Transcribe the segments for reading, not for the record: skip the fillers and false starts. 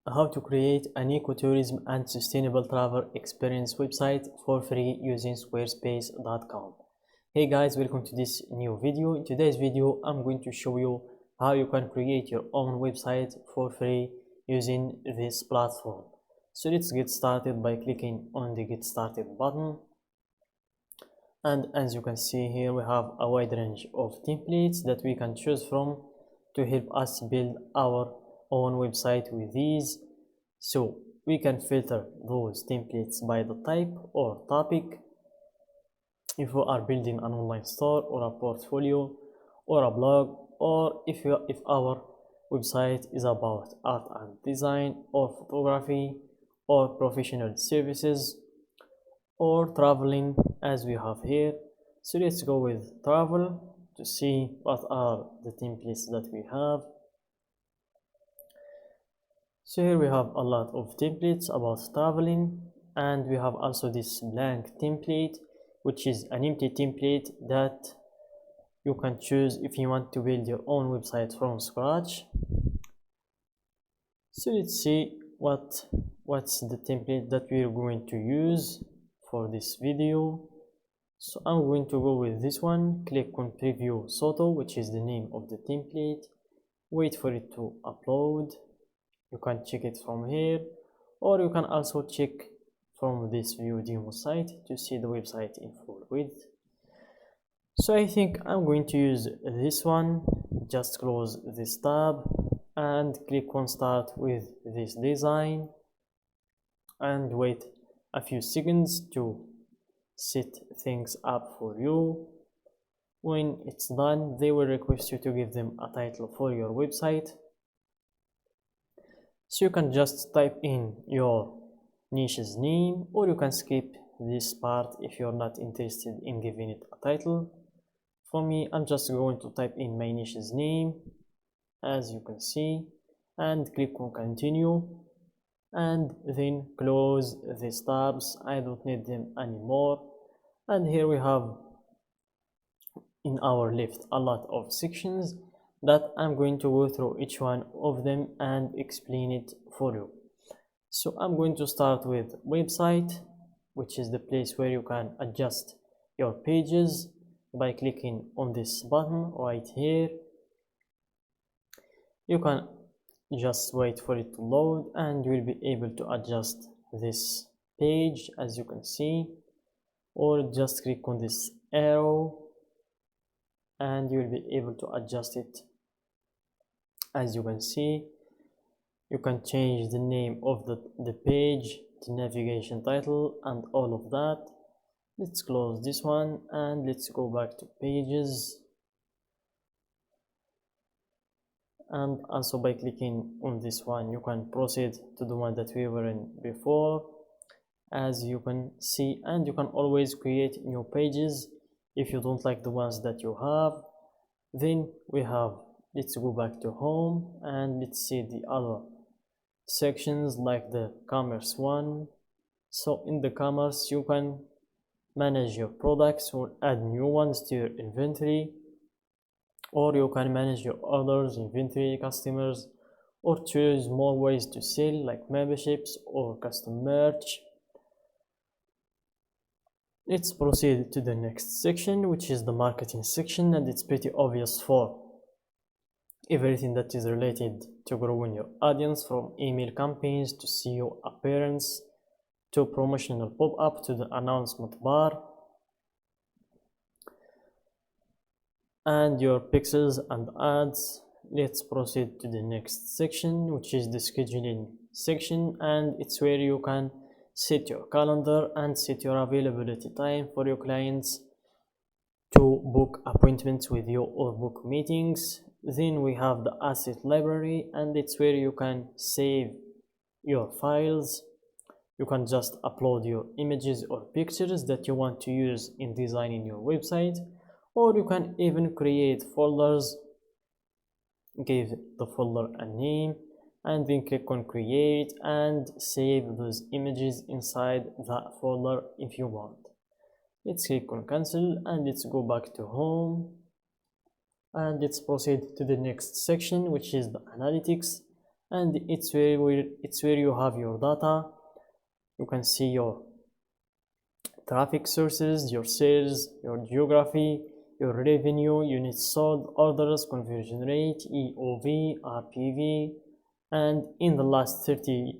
how to create an ecotourism and sustainable travel experience website for free using squarespace.com. Hey guys, welcome to this new video. In today's video I'm going to show you how you can create your own website for free using this platform. So let's get started by clicking on the get started button. And as you can see here, we have a wide range of templates that we can choose from to help us build our own website with these. So we can filter those templates by the type or topic. If we are building an online store or a portfolio or a blog, or if our website is about art and design or photography or professional services or traveling as we have here. So let's go with travel to see what are the templates that we have. So here we have a lot of templates about traveling, and we have also this blank template, which is an empty template that you can choose if you want to build your own website from scratch. So let's see what's the template that we are going to use for this video. So I'm going to go with this one. Click on preview photo, which is the name of the template. Wait for it to upload. You can check it from here, or you can also check from this view demo site to see the website in full width. So I think I'm going to use this one. Just close this tab and click on start with this design and wait a few seconds to set things up for you. When it's done, they will request you to give them a title for your website. So you can just type in your niche's name, or you can skip this part if you're not interested in giving it a title. For me, I'm just going to type in my niche's name, as you can see, and click on continue, and then close these tabs. I don't need them anymore. And here we have in our left a lot of sections that I'm going to go through each one of them and explain it for you. So I'm going to start with website, which is the place where you can adjust your pages by clicking on this button right here. You can just wait for it to load and you will be able to adjust this page, as you can see, or just click on this arrow and you will be able to adjust it. As you can see, you can change the name of the page, the navigation title, and all of that. Let's close this one and let's go back to pages. And also by clicking on this one, you can proceed to the one that we were in before, as you can see, and you can always create new pages if you don't like the ones that you have. Then we have, let's go back to home and let's see the other sections like the commerce one. So in the commerce, you can manage your products or add new ones to your inventory, or you can manage your orders, inventory, customers, or choose more ways to sell like memberships or custom merch. Let's proceed to the next section, which is the marketing section, and it's pretty obvious for everything that is related to growing your audience, from email campaigns to SEO appearance to promotional pop-up to the announcement bar and your pixels and ads. Let's proceed to the next section, which is the scheduling section, and it's where you can set your calendar and set your availability time for your clients to book appointments with you or book meetings. Then we have the asset library, and it's where you can save your files. You can just upload your images or pictures that you want to use in designing your website, or you can even create folders. Give the folder a name and then click on create and save those images inside that folder if you want. Let's click on cancel and let's go back to home and let's proceed to the next section, which is the analytics. and it's where you have your data. You can see your traffic sources, your sales, your geography, your revenue, units sold, orders, conversion rate, EOV, RPV, and in the last 30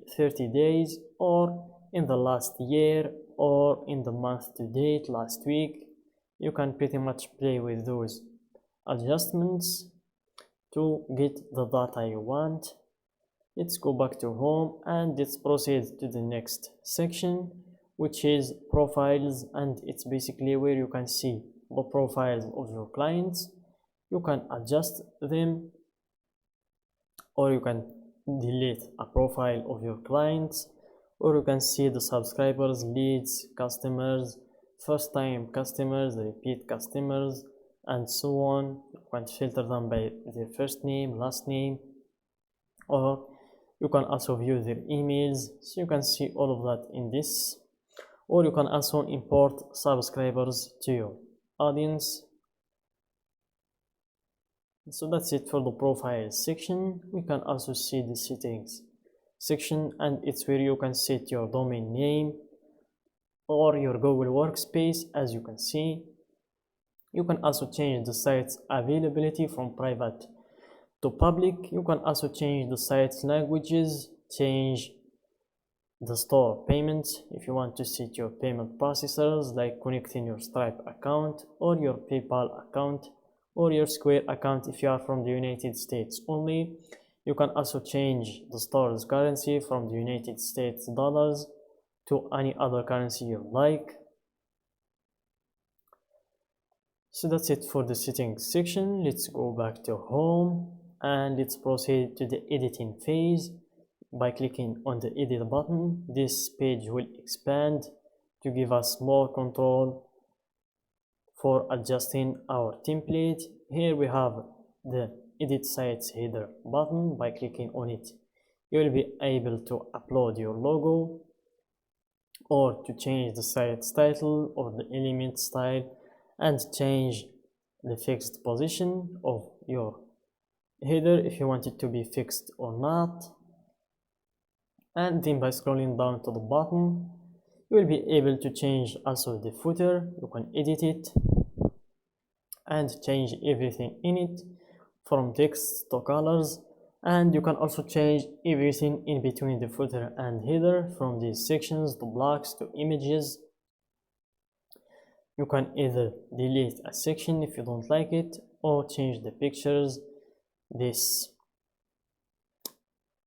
days, or in the last year, or in the month to date, last week. You can pretty much play with those adjustments to get the data you want. Let's go back to home and let's proceed to the next section, which is profiles, and it's basically where you can see the profiles of your clients. You can adjust them, or you can delete a profile of your clients, or you can see the subscribers, leads, customers, first time customers, repeat customers, and so on. You can filter them by their first name, last name, or you can also view their emails, so you can see all of that in this. Or you can also import subscribers to your audience. So that's it for the profile section. We can also see the settings section, and it's where you can set your domain name or your Google Workspace. As you can see, you can also change the site's availability from private to public. You can also change the site's languages, change the store payments if you want to set your payment processors, like connecting your Stripe account or your PayPal account or your Square account if you are from the United States only. You can also change the store's currency from the United States dollars to any other currency you like. So that's it for the settings section. Let's go back to home and let's proceed to the editing phase. By clicking on the edit button, this page will expand to give us more control for adjusting our template. Here we have the edit sites header button. By clicking on it, you will be able to upload your logo, or to change the site's title or the element style, and change the fixed position of your header if you want it to be fixed or not. And then by scrolling down to the bottom, you will be able to change also the footer. You can edit it and change everything in it, from text to colors, and you can also change everything in between the footer and header, from these sections to blocks to images. You can either delete a section if you don't like it, or change the pictures, this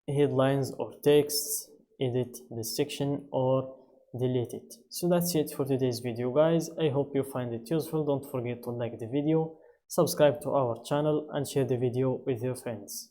headlines or texts, edit the section or delete it. So that's it for today's video, guys. I hope you find it useful. Don't forget to like the video, subscribe to our channel, and share the video with your friends.